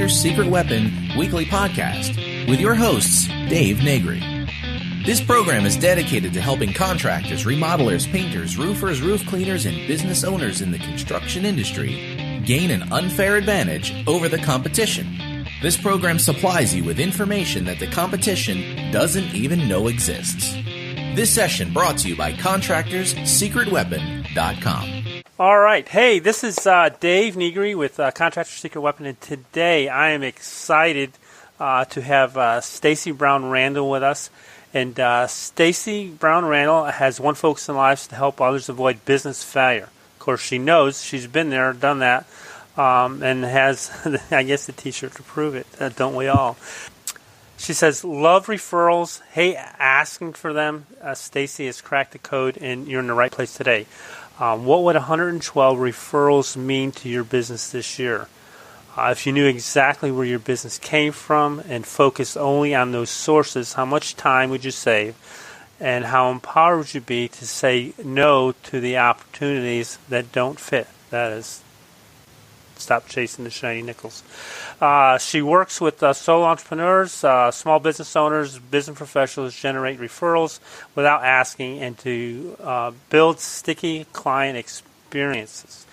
Contractors Secret Weapon weekly podcast with your hosts, Dave Negri. This program is dedicated to helping contractors, remodelers, painters, roofers, roof cleaners, and business owners in the construction industry gain an unfair advantage over the competition. This program supplies you with information that the competition doesn't even know exists. This session brought to you by ContractorsSecretWeapon.com. All right. Hey, this is Dave Negri with Contractors Secret Weapon, and today I am excited to have Stacey Brown Randall with us. And Stacey Brown Randall has one focus in life to help others avoid business failure. Of course, she knows. She's been there, done that, and has, I guess, the T-shirt to prove it. Don't we all? She says, love referrals, hate asking for them. Stacey has cracked the code, and you're in the right place today. What would 112 referrals mean to your business this year? If you knew exactly where your business came from and focused only on those sources, how much time would you save? And how empowered would you be to say no to the opportunities that don't fit? That is, stop chasing the shiny nickels. She works with solo entrepreneurs, small business owners, business professionals, generate referrals without asking, and to build sticky client experiences.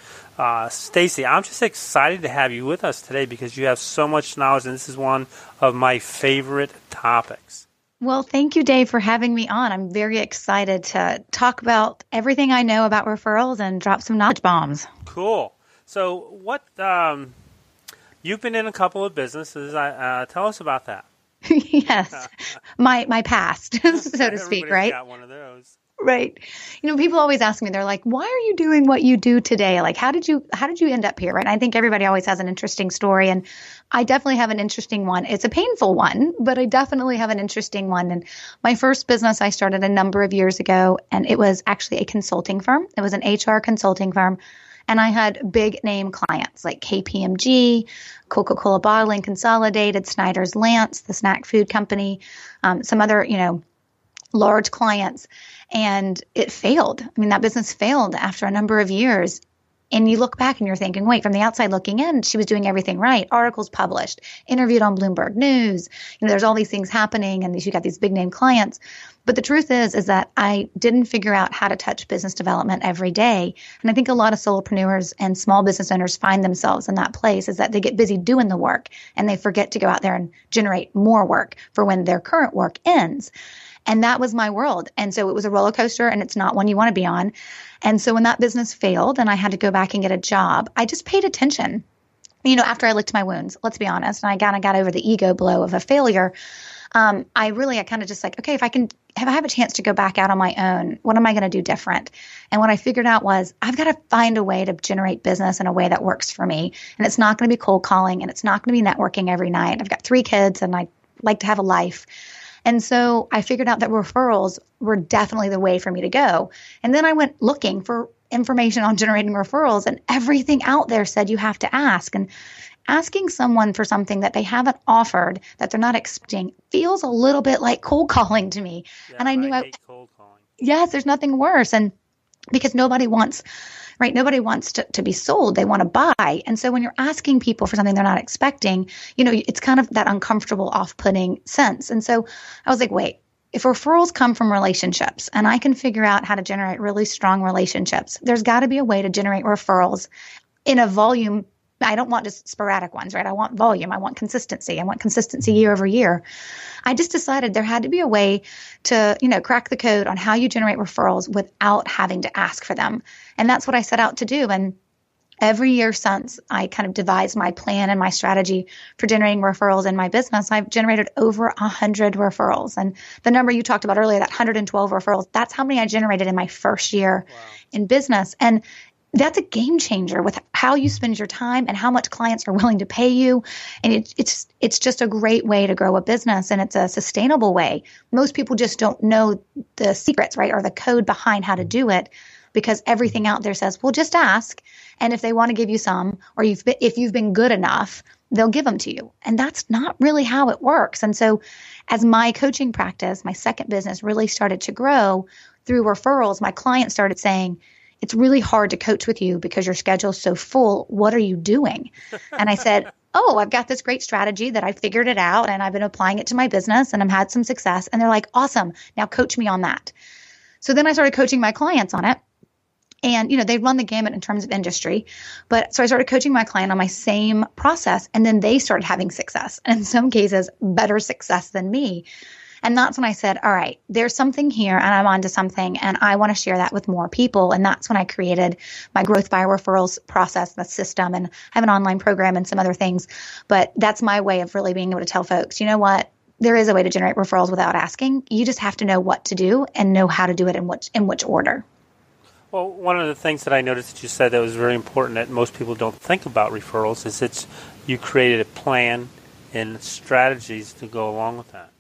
Stacey, I'm just excited to have you with us today because you have so much knowledge, and this is one of my favorite topics. Well, thank you, Dave, for having me on. I'm very excited to talk about everything I know about referrals and drop some knowledge bombs. Cool. So what you've been in a couple of businesses. Tell us about that. Yes, my past, so to speak, right? Got one of those. Right. You know, people always ask me, they're like, why are you doing what you do today? Like, how did you end up here? Right. And I think everybody always has an interesting story. And I definitely have an interesting one. It's a painful one, but I definitely have an interesting one. And my first business I started a number of years ago, and it was actually a consulting firm. It was an HR consulting firm. And I had big name clients like KPMG, Coca-Cola Bottling Consolidated, Snyder's Lance, the snack food company, some other, large clients. And it failed. I mean, that business failed after a number of years. And you look back and you're thinking, wait, from the outside looking in, she was doing everything right. Articles published, interviewed on Bloomberg News. There's all these things happening, and you got these big name clients. But the truth is that I didn't figure out how to touch business development every day. And I think a lot of solopreneurs and small business owners find themselves in that place, is that they get busy doing the work and they forget to go out there and generate more work for when their current work ends. And that was my world. And so it was a roller coaster, and it's not one you want to be on. And so when that business failed and I had to go back and get a job, I just paid attention. After I licked my wounds, let's be honest, and I kind of got over the ego blow of a failure. I kind of just like, okay, if I have a chance to go back out on my own, what am I going to do different? And what I figured out was I've got to find a way to generate business in a way that works for me. And it's not going to be cold calling, and it's not going to be networking every night. I've got 3 kids, and I like to have a life. And so I figured out that referrals were definitely the way for me to go. And then I went looking for information on generating referrals, and everything out there said you have to ask. And asking someone for something that they haven't offered, that they're not expecting, feels a little bit like cold calling to me. Yeah, and I knew I hate cold calling. Yes, there's nothing worse. And because nobody wants to be sold. They want to buy. And so when you're asking people for something they're not expecting, it's kind of that uncomfortable, off-putting sense. And so I was like, wait, if referrals come from relationships and I can figure out how to generate really strong relationships, there's got to be a way to generate referrals in a volume. I don't want just sporadic ones, right? I want volume. I want consistency. I want consistency year over year. I just decided there had to be a way to, crack the code on how you generate referrals without having to ask for them. And that's what I set out to do. And every year since I kind of devised my plan and my strategy for generating referrals in my business, I've generated over 100 referrals. And the number you talked about earlier, that 112 referrals, that's how many I generated in my first year in business. And that's a game changer with how you spend your time and how much clients are willing to pay you. And it's just a great way to grow a business, and it's a sustainable way. Most people just don't know the secrets, right, or the code behind how to do it, because everything out there says, well, just ask. And if they want to give you some, or if you've been good enough, they'll give them to you. And that's not really how it works. And so as my coaching practice, my second business really started to grow through referrals, my clients started saying, it's really hard to coach with you because your schedule's so full. What are you doing? And I said, oh, I've got this great strategy that I figured it out and I've been applying it to my business and I've had some success. And they're like, awesome. Now coach me on that. So then I started coaching my clients on it. And, they run the gamut in terms of industry. But so I started coaching my client on my same process. And then they started having success. And in some cases, better success than me. And that's when I said, all right, there's something here and I'm onto something and I want to share that with more people. And that's when I created my growth via referrals process, the system, and I have an online program and some other things. But that's my way of really being able to tell folks, you know what? There is a way to generate referrals without asking. You just have to know what to do and know how to do it in which order. Well, one of the things that I noticed that you said that was very important that most people don't think about referrals is you created a plan and strategies to go along with that.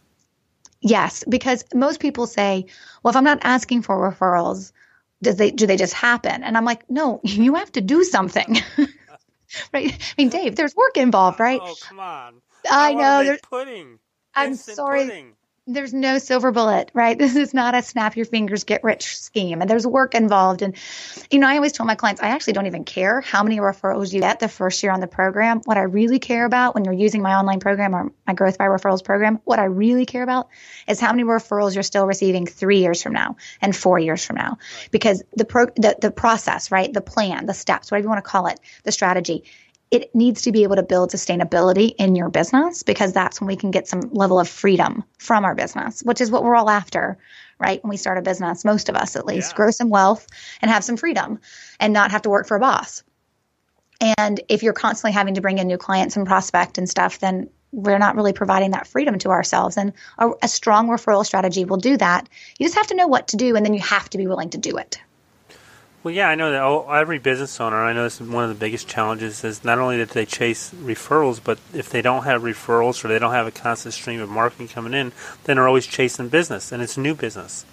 Yes, because most people say, well, if I'm not asking for referrals, do they just happen? And I'm like, no, you have to do something. Right? I mean, Dave, there's work involved, right? Oh, come on. I know. There's pudding. I'm Instant sorry. Pudding. There's no silver bullet, right? This is not a snap your fingers, get rich scheme. And there's work involved. And, I always tell my clients, I actually don't even care how many referrals you get the first year on the program. What I really care about when you're using my online program or my Growth by Referrals program, what I really care about is how many referrals you're still receiving 3 years from now and 4 years from now. Right. Because the process, right? The plan, the steps, whatever you want to call it, the strategy, it needs to be able to build sustainability in your business because that's when we can get some level of freedom from our business, which is what we're all after, right? When we start a business, most of us at least, grow some wealth and have some freedom and not have to work for a boss. And if you're constantly having to bring in new clients and prospect and stuff, then we're not really providing that freedom to ourselves. And a strong referral strategy will do that. You just have to know what to do, and then you have to be willing to do it. Well, yeah, I know that every business owner, I know this is one of the biggest challenges is not only that they chase referrals, but if they don't have referrals or they don't have a constant stream of marketing coming in, then they're always chasing business, and it's new business,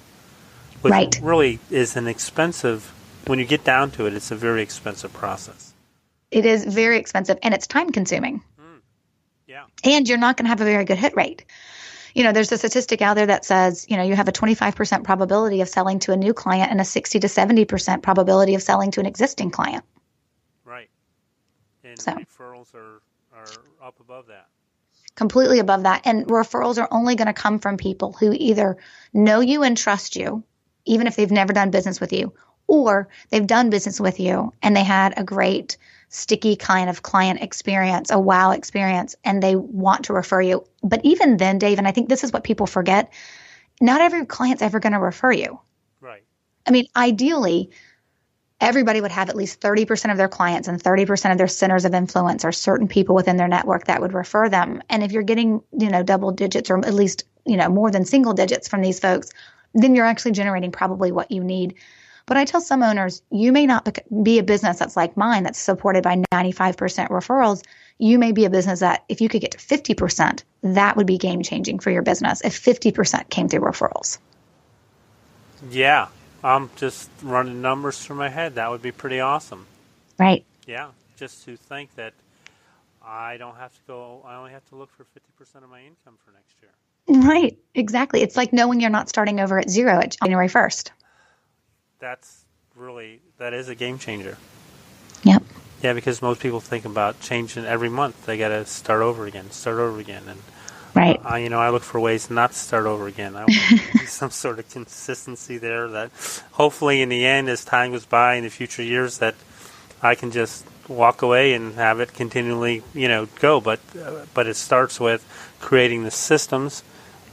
which really is an expensive, when you get down to it, it's a very expensive process. It is very expensive, and it's time consuming. Yeah. And you're not going to have a very good hit rate. There's a statistic out there that says, you have a 25% probability of selling to a new client and a 60 to 70% probability of selling to an existing client. Right. And referrals are up above that. Completely above that. And referrals are only going to come from people who either know you and trust you, even if they've never done business with you, or they've done business with you and they had a great sticky kind of client experience, a wow experience, and they want to refer you. But even then, Dave, and I think this is what people forget, not every client's ever going to refer you. Right. I mean, ideally, everybody would have at least 30% of their clients and 30% of their centers of influence or certain people within their network that would refer them. And if you're getting, double digits or at least, more than single digits from these folks, then you're actually generating probably what you need. But I tell some owners, you may not be a business that's like mine, that's supported by 95% referrals. You may be a business that if you could get to 50%, that would be game changing for your business if 50% came through referrals. Yeah, I'm just running numbers through my head. That would be pretty awesome. Right. Yeah, just to think that I only have to look for 50% of my income for next year. Right, exactly. It's like knowing you're not starting over at zero at January 1st. That is a game changer. Yep. Yeah, because most people think about changing every month. They got to start over again. And right. I look for ways not to start over again. I want some sort of consistency there that hopefully in the end, as time goes by in the future years, that I can just walk away and have it continually, go. But it starts with creating the systems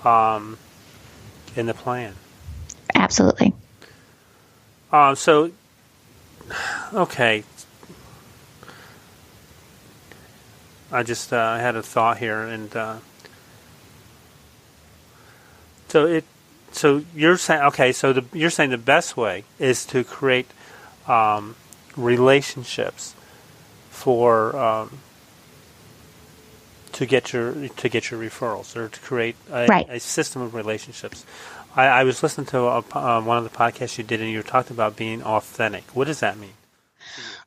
in the plan. Absolutely. Okay. I just had a thought here, and so you're saying you're saying the best way is to create relationships for to get your referrals, or to create a system of relationships. I was listening to one of the podcasts you did, and you were talking about being authentic. What does that mean?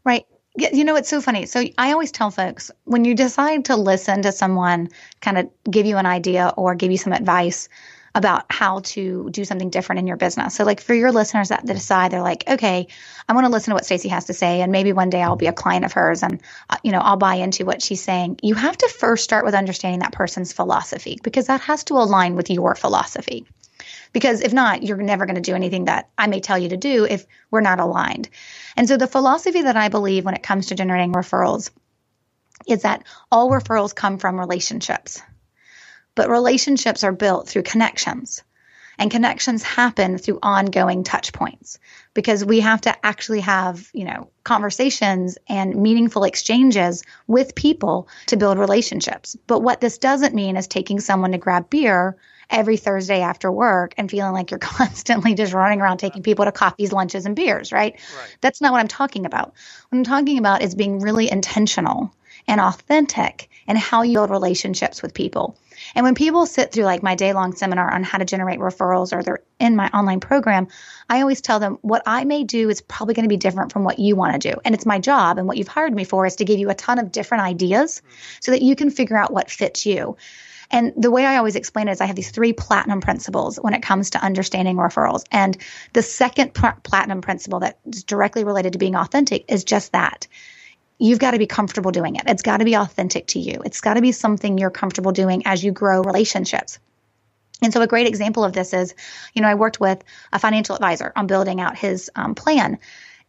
Right. It's so funny. So I always tell folks, when you decide to listen to someone kind of give you an idea or give you some advice, about how to do something different in your business. So like for your listeners that decide they're like, okay, I want to listen to what Stacey has to say, and maybe one day I'll be a client of hers and, I'll buy into what she's saying. You have to first start with understanding that person's philosophy, because that has to align with your philosophy. Because if not, you're never going to do anything that I may tell you to do if we're not aligned. And so the philosophy that I believe when it comes to generating referrals is that all referrals come from relationships. But relationships are built through connections. And connections happen through ongoing touch points, because we have to actually have, conversations and meaningful exchanges with people to build relationships. But what this doesn't mean is taking someone to grab beer every Thursday after work and feeling like you're constantly just running around taking people to coffees, lunches, and beers, right? That's not what I'm talking about. What I'm talking about is being really intentional and authentic in how you build relationships with people. And when people sit through like my day-long seminar on how to generate referrals, or they're in my online program, I always tell them what I may do is probably going to be different from what you want to do. And it's my job, and what you've hired me for is to give you a ton of different ideas so that you can figure out what fits you. And the way I always explain it is I have these 3 platinum principles when it comes to understanding referrals. And the second platinum principle that is directly related to being authentic is just that. You've got to be comfortable doing it. It's got to be authentic to you. It's got to be something you're comfortable doing as you grow relationships. And so a great example of this is, I worked with a financial advisor on building out his plan.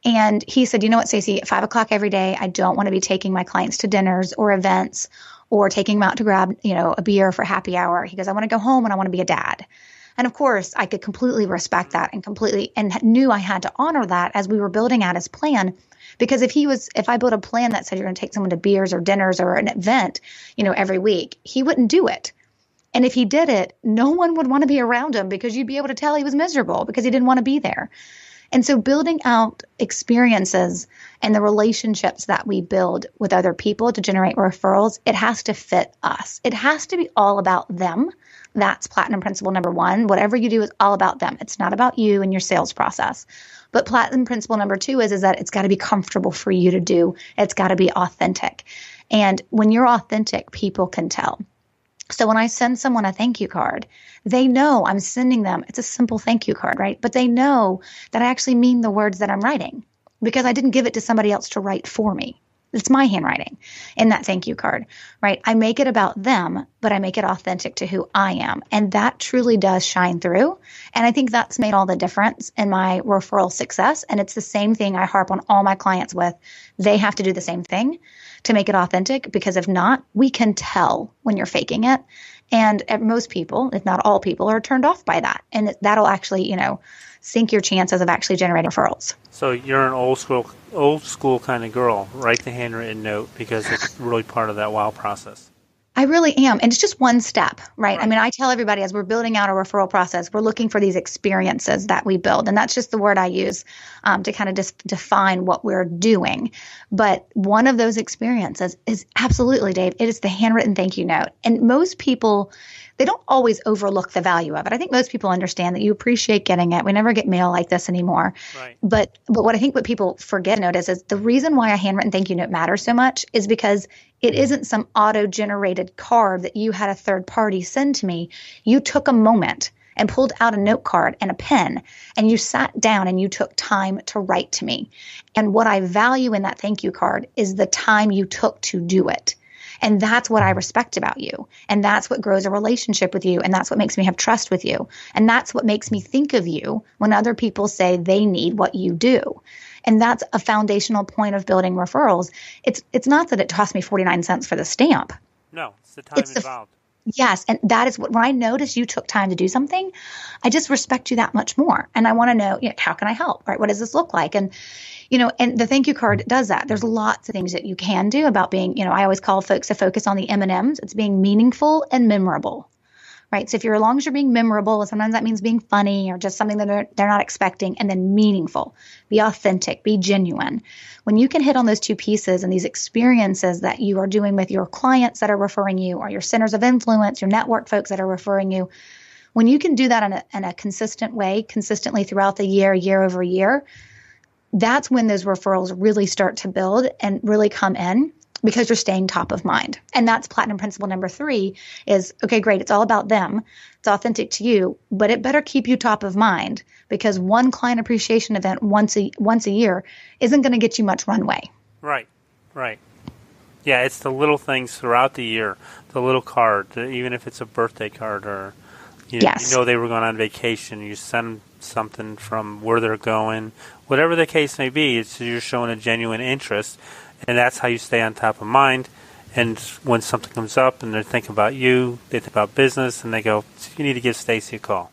And he said, you know what, Stacey, at 5 o'clock every day, I don't want to be taking my clients to dinners or events or taking them out to grab, a beer for happy hour. He goes, I want to go home and I want to be a dad. And of course, I could completely respect that and knew I had to honor that as we were building out his plan. Because if I built a plan that said you're going to take someone to beers or dinners or an event, every week, he wouldn't do it. And if he did it, no one would want to be around him, because you'd be able to tell he was miserable because he didn't want to be there. And so building out experiences and the relationships that we build with other people to generate referrals, it has to fit us. It has to be all about them. That's platinum principle number 1. Whatever you do is all about them. It's not about you and your sales process. But platinum principle number 2 is that it's got to be comfortable for you to do. It's got to be authentic. And when you're authentic, people can tell. So when I send someone a thank you card, they know I'm sending them. It's a simple thank you card, right? But they know that I actually mean the words that I'm writing, because I didn't give it to somebody else to write for me. It's my handwriting in that thank you card, right? I make it about them, but I make it authentic to who I am. And that truly does shine through. And I think that's made all the difference in my referral success. And it's the same thing I harp on all my clients with. They have to do the same thing to make it authentic, because if not, we can tell when you're faking it. And most people, if not all people, are turned off by that. And that'll actually, sink your chances of actually generating referrals. So you're an old school kind of girl. Write the handwritten note, because it's really part of that wow process. I really am. And it's just one step, right? I mean, I tell everybody as we're building out a referral process, we're looking for these experiences that we build. And that's just the word I use to kind of just define what we're doing. But one of those experiences is absolutely, Dave, it is the handwritten thank you note. And most people, they don't always overlook the value of it. I think most people understand that you appreciate getting it. We never get mail like this anymore. Right. But what I think what people forget to notice is the reason why a handwritten thank you note matters so much is because it isn't some auto-generated card that you had a third party send to me. You took a moment and pulled out a note card and a pen, and you sat down and you took time to write to me. And what I value in that thank you card is the time you took to do it. And that's what I respect about you. And that's what grows a relationship with you. And that's what makes me have trust with you. And that's what makes me think of you when other people say they need what you do. And that's a foundational point of building referrals. It's not that it cost me 49 cents for the stamp. No, it's the time involved. Yes. And that is when I notice you took time to do something, I just respect you that much more. And I want to know, how can I help? Right? What does this look like? And, and the thank you card does that. There's lots of things that you can do about being, I always call folks to focus on the M&Ms. It's being meaningful and memorable. Right. So as long as you're being memorable, sometimes that means being funny or just something that they're not expecting, and then meaningful, be authentic, be genuine. When you can hit on those two pieces and these experiences that you are doing with your clients that are referring you, or your centers of influence, your network folks that are referring you, when you can do that in a consistent way, consistently throughout the year over year, that's when those referrals really start to build and really come in. because you're staying top of mind. And that's platinum principle number 3 is, okay, great. It's all about them. It's authentic to you, but it better keep you top of mind, because one client appreciation event once a year isn't going to get you much runway. Right. Yeah, it's the little things throughout the year, the little card, even if it's a birthday card, or Yes. you know they were going on vacation, you send them something from where they're going, whatever the case may be. You're showing a genuine interest, and that's how you stay on top of mind. And when something comes up and they think about you, they think about business, and they go, you need to give Stacey a call.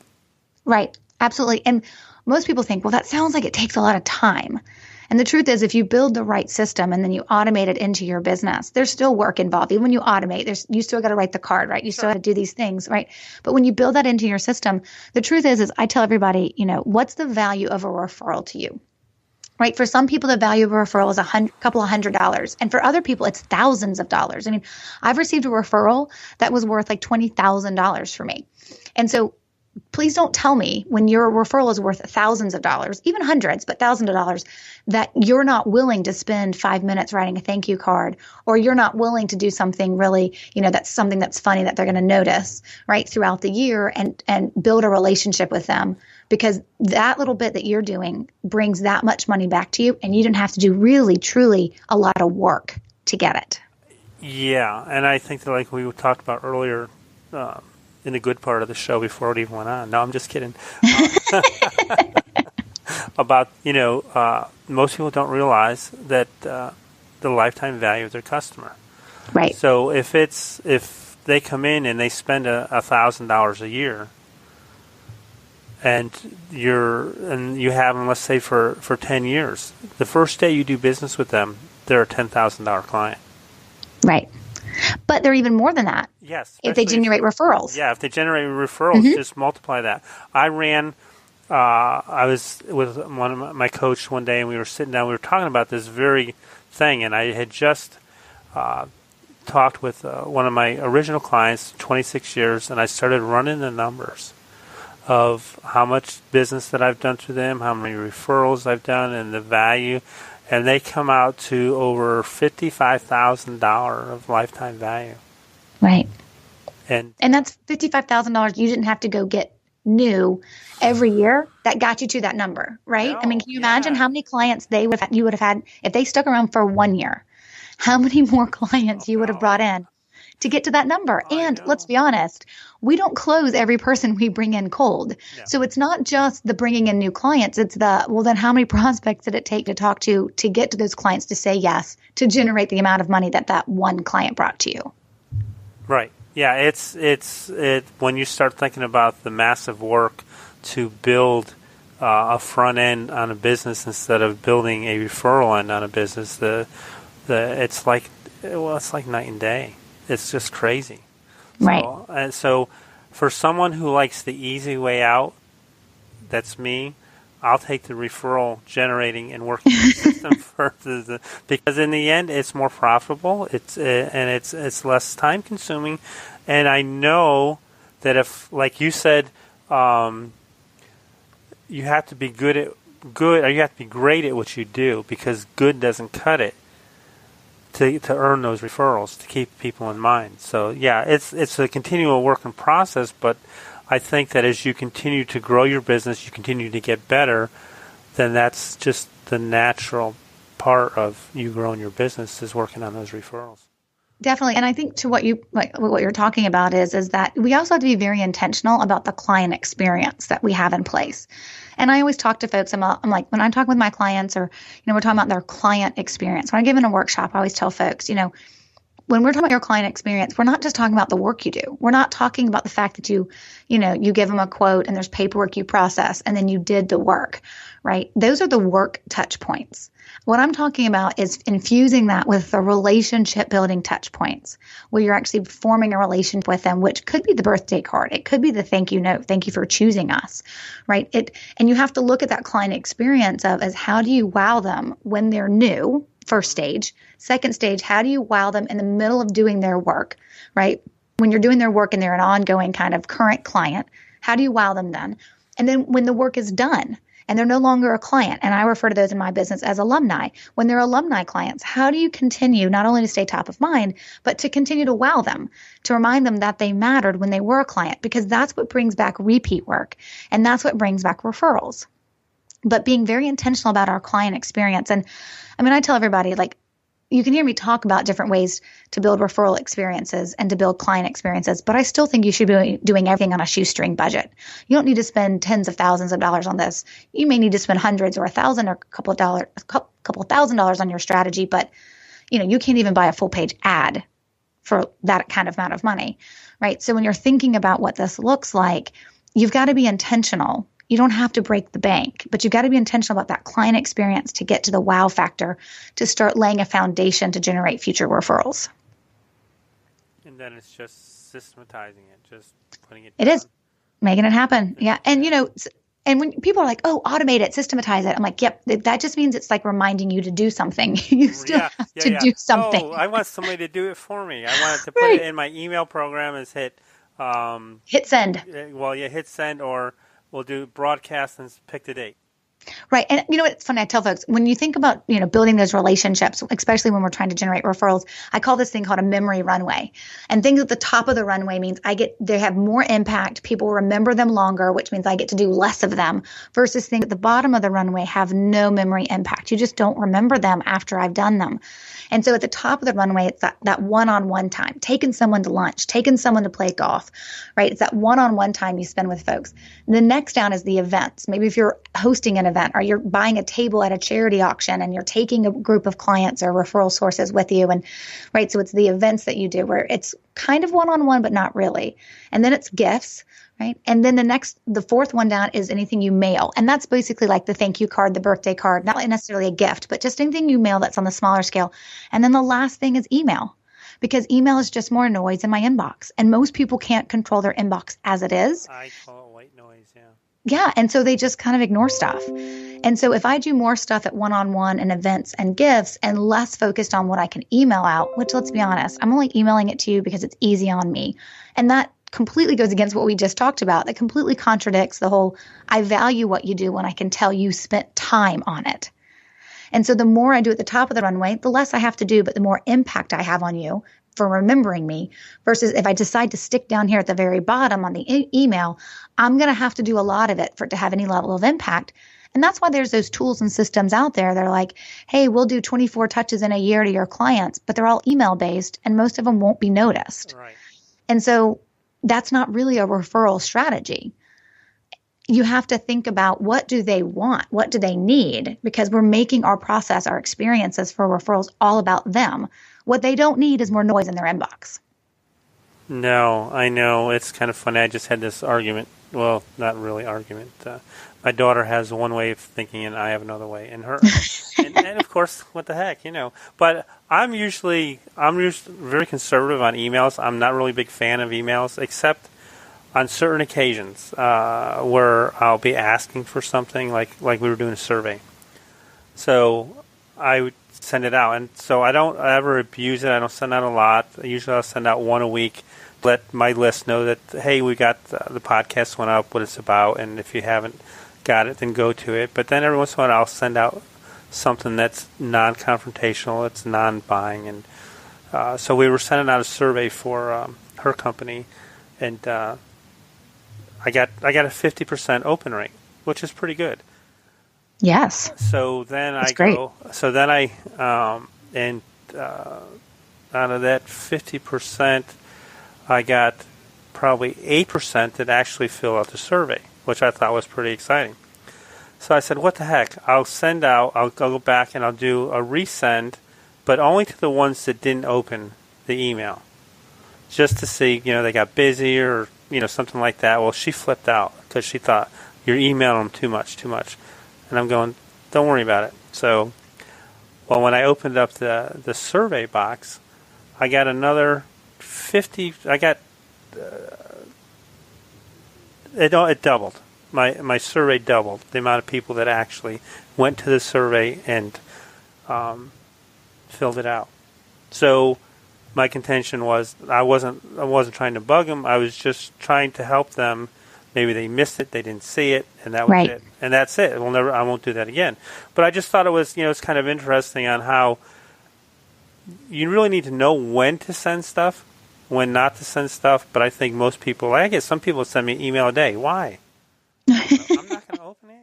Right. Absolutely. And most people think, well, that sounds like it takes a lot of time. And the truth is, if you build the right system and then you automate it into your business, there's still work involved. Even when you automate, you still got to write the card, right? You still got to do these things, right? But when you build that into your system, the truth is I tell everybody, what's the value of a referral to you? Right? For some people, the value of a referral is a couple of $100. And for other people, it's thousands of dollars. I mean, I've received a referral that was worth like $20,000 for me. And so please don't tell me when your referral is worth thousands of dollars, even hundreds, but thousands of dollars, that you're not willing to spend 5 minutes writing a thank you card, or you're not willing to do something really, that's something that's funny that they're going to notice, right, throughout the year, and build a relationship with them, because that little bit that you're doing brings that much money back to you, and you didn't have to do really, truly a lot of work to get it. Yeah, and I think that, like we talked about earlier, in the good part of the show before it even went on. No, I'm just kidding. About, most people don't realize that the lifetime value of their customer. Right. So if they come in and they spend $1,000 a year, and you have them, let's say for 10 years, the first day you do business with them, they're a $10,000 client. Right. But they're even more than that. Yes. If they generate referrals. Yeah, if they generate referrals, just multiply that. I was with one of my coach one day, and we were sitting down. We were talking about this very thing, and I had just talked with one of my original clients, 26 years, and I started running the numbers of how much business that I've done to them, how many referrals I've done, and the value. And they come out to over $55,000 of lifetime value. Right. And that's $55,000 you didn't have to go get new every year. That got you to that number, right? I mean, can you imagine how many clients you would have had if they stuck around for 1 year? How many more clients you would have brought in to get to that number? And let's be honest, we don't close every person we bring in cold. No. So it's not just the bringing in new clients. It's then how many prospects did it take to talk to get to those clients to say yes, to generate the amount of money that one client brought to you? Right. Yeah. It's when you start thinking about the massive work to build a front end on a business instead of building a referral end on a business, it's like night and day. It's just crazy. Right. So for someone who likes the easy way out, that's me, I'll take the referral generating and working system because in the end it's more profitable. It's less time consuming, and I know that if, like you said, you have to be good, or you have to be great at what you do, because good doesn't cut it. To earn those referrals, to keep people in mind. So yeah, it's a continual work in process, but I think that as you continue to grow your business, you continue to get better, then that's just the natural part of you growing your business, is working on those referrals. Definitely. And I think to what you're talking about is that we also have to be very intentional about the client experience that we have in place. And I always talk to folks, I'm like, when I'm talking with my clients, or, we're talking about their client experience. When I give in a workshop, I always tell folks, when we're talking about your client experience, we're not just talking about the work you do. We're not talking about the fact that you give them a quote and there's paperwork you process and then you did the work, right? Those are the work touch points. What I'm talking about is infusing that with the relationship building touch points, where you're actually forming a relationship with them, which could be the birthday card. It could be the thank you note. Thank you for choosing us, right? And you have to look at that client experience as how do you wow them when they're new, first stage. Second stage, how do you wow them in the middle of doing their work, right? When you're doing their work and they're an ongoing kind of current client, how do you wow them then? And then when the work is done, and they're no longer a client. And I refer to those in my business as alumni. When they're alumni clients, how do you continue not only to stay top of mind, but to continue to wow them, to remind them that they mattered when they were a client? Because that's what brings back repeat work, and that's what brings back referrals. But being very intentional about our client experience. And I mean, I tell everybody, like, you can hear me talk about different ways to build referral experiences and to build client experiences, but I still think you should be doing everything on a shoestring budget. You don't need to spend tens of thousands of dollars on this. You may need to spend hundreds or $1,000 or couple $1,000 on your strategy, but you can't even buy a full page ad for that kind of amount of money, right? So when you're thinking about what this looks like, you've got to be intentional. You don't have to break the bank, but you've got to be intentional about that client experience to get to the wow factor, to start laying a foundation to generate future referrals. And then it's just systematizing it, just putting it down. It is making it happen. Yeah. And, and when people are like, oh, automate it, systematize it, I'm like, yep, that just means it's like reminding you to do something. You still have to do something. Oh, I want somebody to do it for me. I want to put it in my email program and hit send. Well, hit send, or we'll do broadcast and pick the date. Right. And it's funny. I tell folks, when you think about, building those relationships, especially when we're trying to generate referrals, I call this thing called a memory runway. And things at the top of the runway means they have more impact. People remember them longer, which means I get to do less of them, versus things at the bottom of the runway have no memory impact. You just don't remember them after I've done them. And so at the top of the runway, it's that one-on-one time, taking someone to lunch, taking someone to play golf, right? It's that one-on-one time you spend with folks. And the next down is the events. Maybe if you're hosting an event or you're buying a table at a charity auction and you're taking a group of clients or referral sources with you. And right, so it's the events that you do where it's kind of one-on-one, but not really. And then it's gifts. Right. And then the fourth one down is anything you mail. And that's basically like the thank you card, the birthday card, not necessarily a gift, but just anything you mail that's on the smaller scale. And then the last thing is email, because email is just more noise in my inbox. And most people can't control their inbox as it is. I call it white noise. Yeah. Yeah. And so they just kind of ignore stuff. And so if I do more stuff at one-on-one and events and gifts and less focused on what I can email out, which, let's be honest, I'm only emailing it to you because it's easy on me. And that completely goes against what we just talked about. That completely contradicts the whole, I value what you do when I can tell you spent time on it. And so the more I do at the top of the runway, the less I have to do, but the more impact I have on you for remembering me, versus if I decide to stick down here at the very bottom on the email, I'm going to have to do a lot of it for it to have any level of impact. And that's why there's those tools and systems out there. They're like, hey, we'll do 24 touches in a year to your clients, but they're all email based and most of them won't be noticed. Right. And so that's not really a referral strategy. You have to think about, what do they want? What do they need? Because we're making our process, our experiences for referrals all about them. What they don't need is more noise in their inbox. No, I know. It's kind of funny. I just had this argument. Well, not really argument. My daughter has one way of thinking and I have another way. And and of course, what the heck, But I'm usually very conservative on emails. I'm not really a big fan of emails, except on certain occasions where I'll be asking for something, like we were doing a survey. So I would send it out. And so I don't ever abuse it. I don't send out a lot. Usually I'll send out one a week. Let my list know that, hey, we got the podcast went up, what it's about, and if you haven't got it, then go to it. But then every once in a while I'll send out something that's non-confrontational, it's non-buying. And so we were sending out a survey for her company, and I got a 50% open rate, which is pretty good. Yes. So then that's great. And out of that 50%, I got probably 8% that actually fill out the survey, which I thought was pretty exciting. So I said, what the heck? I'll go back and I'll do a resend, but only to the ones that didn't open the email, just to see, they got busy or, something like that. Well, she flipped out because she thought, you're emailing them too much. And I'm going, don't worry about it. So, when I opened up the survey box, I got another 50. I got it doubled. My survey doubled the amount of people that actually went to the survey and filled it out. So my contention was I wasn't trying to bug them. I was just trying to help them Maybe they missed it, they didn't see it, and that was it. And that's it. I won't do that again. But I just thought it was, it's kind of interesting on how you really need to know when to send stuff, when not to send stuff. But I think most people, I get some people send me an email a day. Why? I'm not going to open it.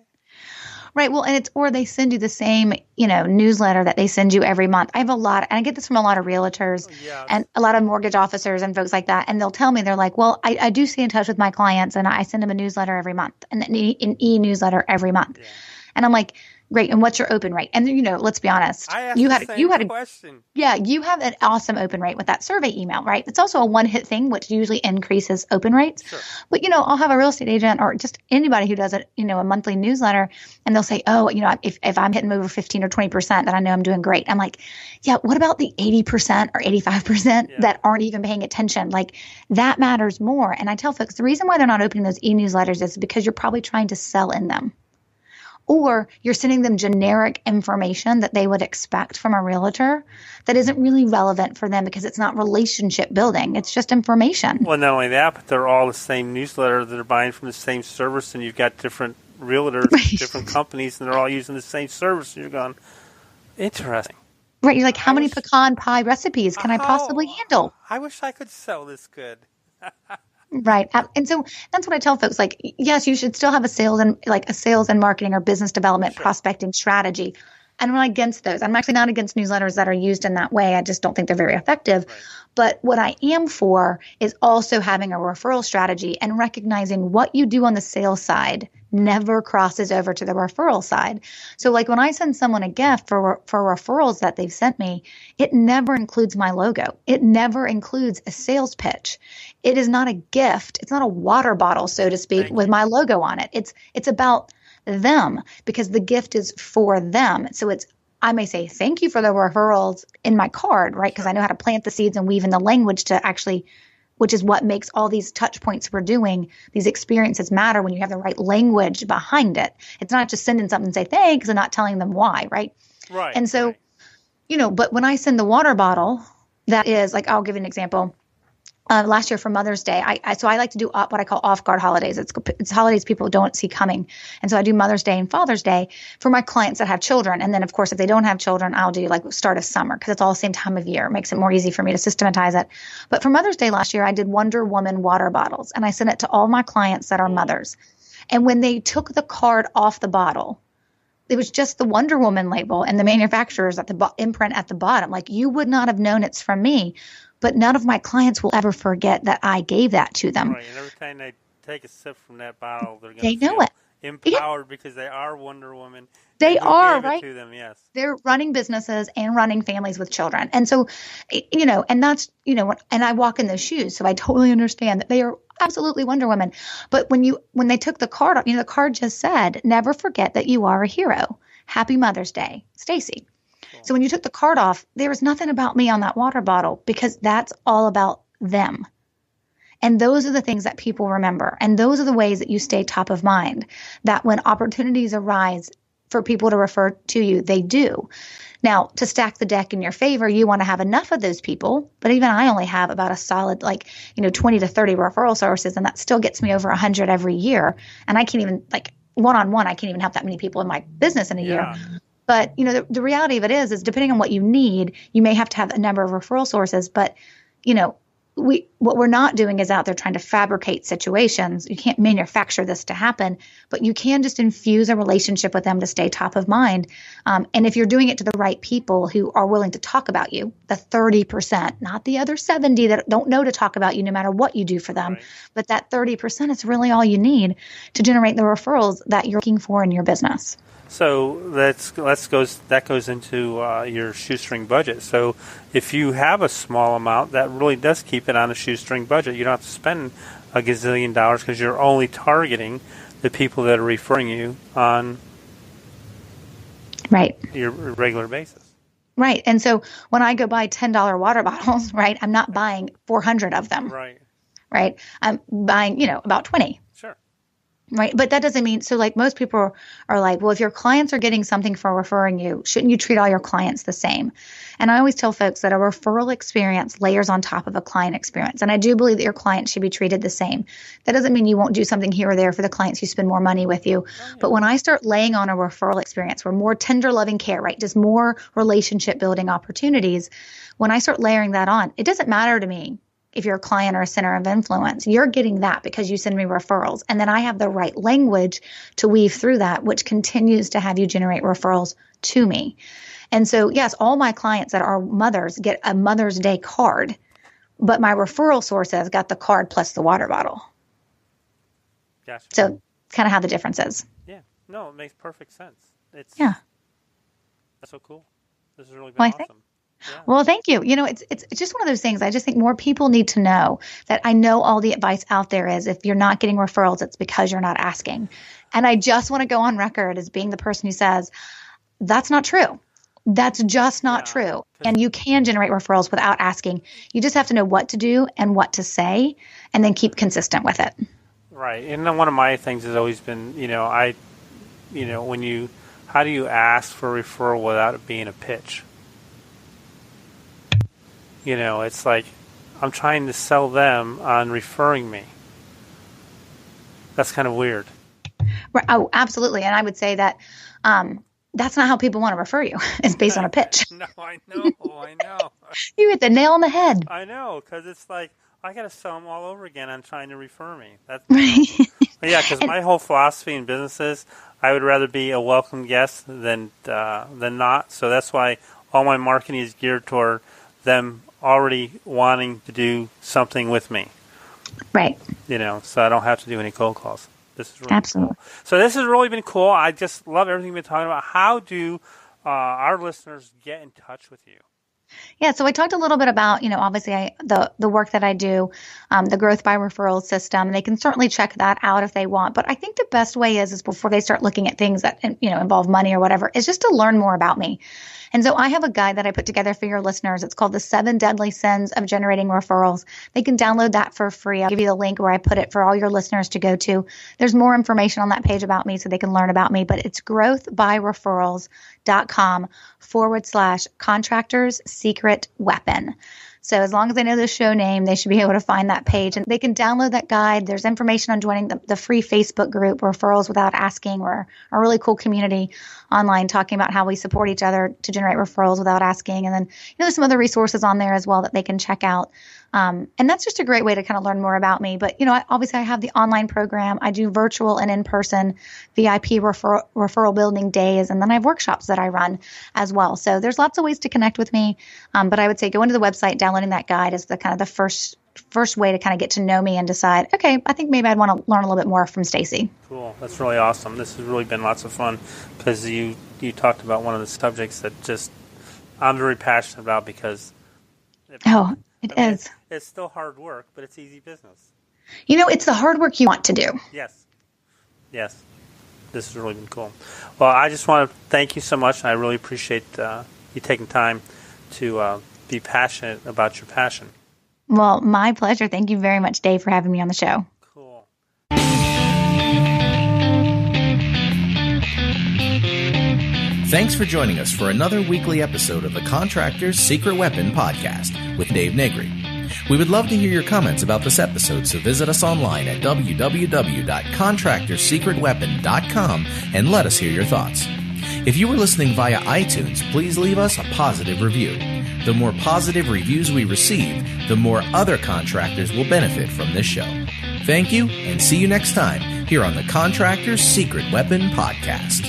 Right. Well, or they send you the same, newsletter that they send you every month. I have a lot, and I get this from a lot of realtors and a lot of mortgage officers and folks like that. And they'll tell me, they're like, well, I do stay in touch with my clients, and I send them a newsletter every month and an e-newsletter every month. Yeah. And I'm like, great. And what's your open rate? And let's be honest. I asked the question. Yeah, you have an awesome open rate with that survey email, right? It's also a one-hit thing, which usually increases open rates. Sure. But I'll have a real estate agent or just anybody who does a monthly newsletter, and they'll say, oh, if I'm hitting over 15 or 20%, then I know I'm doing great. I'm like, yeah, what about the 80% or 85% that aren't even paying attention? Like, that matters more. And I tell folks the reason why they're not opening those e-newsletters is because you're probably trying to sell in them. Or you're sending them generic information that they would expect from a realtor that isn't really relevant for them because it's not relationship building. It's just information. Well, not only that, but they're all the same newsletter. They're buying from the same service, and you've got different realtors, different companies, and they're all using the same service. And you're going, interesting. Right. You're like, how many pecan pie recipes can I possibly handle? I wish I could sell this good. Right. And so that's what I tell folks, like, yes, you should still have a sales and marketing or business development prospecting strategy. And I'm not against those. I'm actually not against newsletters that are used in that way. I just don't think they're very effective. Right. But what I am for is also having a referral strategy and recognizing what you do on the sales side never crosses over to the referral side. So like when I send someone a gift for referrals that they've sent me, it never includes my logo. It never includes a sales pitch. It is not a gift. It's not a water bottle, so to speak, with my logo on it. It's about them because the gift is for them. So I may say, thank you for the referrals in my card, right? Because I know how to plant the seeds and weave in the language to actually, which is what makes all these touch points we're doing, these experiences matter when you have the right language behind it. It's not just sending something and say thanks and not telling them why, right? Right. And so, but when I send the water bottle, that is like, I'll give you an example. Last year for Mother's Day, I like to do what I call off-guard holidays. It's holidays people don't see coming. And so I do Mother's Day and Father's Day for my clients that have children. And then, of course, if they don't have children, I'll do like start of summer because it's all the same time of year. It makes it more easy for me to systematize it. But for Mother's Day last year, I did Wonder Woman water bottles. And I sent it to all my clients that are mothers. And when they took the card off the bottle, it was just the Wonder Woman label and the manufacturer's at the imprint at the bottom. Like, you would not have known it's from me. But none of my clients will ever forget that I gave that to them. Right, and every time they take a sip from that bottle, they're going to feel empowered because they are Wonder Woman. They are, right? To them, yes. They're running businesses and running families with children. And so, and that's, and I walk in those shoes. So I totally understand that they are absolutely Wonder Woman. But when they took the card off, the card just said, never forget that you are a hero. Happy Mother's Day, Stacey. So when you took the card off, there was nothing about me on that water bottle because that's all about them. And those are the things that people remember. And those are the ways that you stay top of mind, that when opportunities arise for people to refer to you, they do. Now, to stack the deck in your favor, you want to have enough of those people. But even I only have about a solid 20 to 30 referral sources, and that still gets me over 100 every year. And I can't even, one-on-one, I can't even have that many people in my business in a year. But, the reality of it is depending on what you need, you may have to have a number of referral sources. But, what we're not doing is out there trying to fabricate situations. You can't manufacture this to happen, but you can just infuse a relationship with them to stay top of mind. And if you're doing it to the right people who are willing to talk about you, the 30%, not the other 70 that don't know to talk about you no matter what you do for them, right. But that 30% is really all you need to generate the referrals that you're looking for in your business. So that goes into your shoestring budget. So if you have a small amount, that really does keep it on a shoestring budget. You don't have to spend a gazillion dollars because you're only targeting the people that are referring you on your regular basis. Right. And so when I go buy $10 water bottles, right, I'm not buying 400 of them. Right. Right. I'm buying, about 20. Sure. Right. But that doesn't mean, so like most people are like, well, if your clients are getting something for referring you, shouldn't you treat all your clients the same? And I always tell folks that a referral experience layers on top of a client experience. And I do believe that your clients should be treated the same. That doesn't mean you won't do something here or there for the clients who spend more money with you. But when I start laying on a referral experience where more tender loving care, right, just more relationship building opportunities, when I start layering that on, it doesn't matter to me if you're a client or a center of influence. You're getting that because you send me referrals. And then I have the right language to weave through that, which continues to have you generate referrals to me. And so, yes, all my clients that are mothers get a Mother's Day card, but my referral source has got the card plus the water bottle. Gotcha. So kind of how the difference is. Yeah. No, it makes perfect sense. That's so cool. This has really been awesome. Yeah. Well, thank you. You know, it's just one of those things. I just think more people need to know that. I know all the advice out there is if you're not getting referrals, it's because you're not asking. And I just want to go on record as being the person who says that's not true. That's just not true. And you can generate referrals without asking. You just have to know what to do and what to say and then keep consistent with it. Right. And then one of my things has always been, how do you ask for a referral without it being a pitch? It's like I'm trying to sell them on referring me. That's kind of weird. Right. Oh, absolutely. And I would say that that's not how people want to refer you. It's based on a pitch. No, I know. You hit the nail on the head. I know, because it's like I got to sell them all over again on trying to refer me. That's right. Yeah, because my whole philosophy in business is I would rather be a welcome guest than not. So that's why all my marketing is geared toward them already wanting to do something with me. Right. So I don't have to do any cold calls. This is really absolutely cool. So this has really been cool. I just love everything we've been talking about. How do our listeners get in touch with you? Yeah, so I talked a little bit about, obviously the work that I do, the growth by referral system. They can certainly check that out if they want. But I think the best way is before they start looking at things that, involve money or whatever, is just to learn more about me. And so I have a guide that I put together for your listeners. It's called The 7 Deadly Sins of Generating Referrals. They can download that for free. I'll give you the link where I put it for all your listeners to go to. There's more information on that page about me so they can learn about me, but it's growthbyreferrals.com/contractors secret weapon. So as long as they know the show name, they should be able to find that page and they can download that guide. There's information on joining the free Facebook group, Referrals Without Asking. We're a really cool community online talking about how we support each other to generate referrals without asking. And then, there's some other resources on there as well that they can check out. And that's just a great way to kind of learn more about me. But, obviously I have the online program. I do virtual and in-person VIP referral building days. And then I have workshops that I run as well. So there's lots of ways to connect with me. But I would say go into the website, downloading that guide is the kind of the first way to kind of get to know me and decide, okay, I think maybe I'd want to learn a little bit more from Stacey. Cool. That's really awesome. This has really been lots of fun because you talked about one of the subjects that just I'm very passionate about because it is. It's still hard work, but it's easy business. It's the hard work you want to do. Yes. This has really been cool. Well, I just want to thank you so much. I really appreciate you taking time to be passionate about your passion. Well, my pleasure. Thank you very much, Dave, for having me on the show. Cool. Thanks for joining us for another weekly episode of the Contractors Secret Weapon podcast with Dave Negri. We would love to hear your comments about this episode, so visit us online at www.contractorssecretweapon.com and let us hear your thoughts. If you are listening via iTunes, please leave us a positive review. The more positive reviews we receive, the more other contractors will benefit from this show. Thank you, and see you next time here on the Contractors Secret Weapon podcast.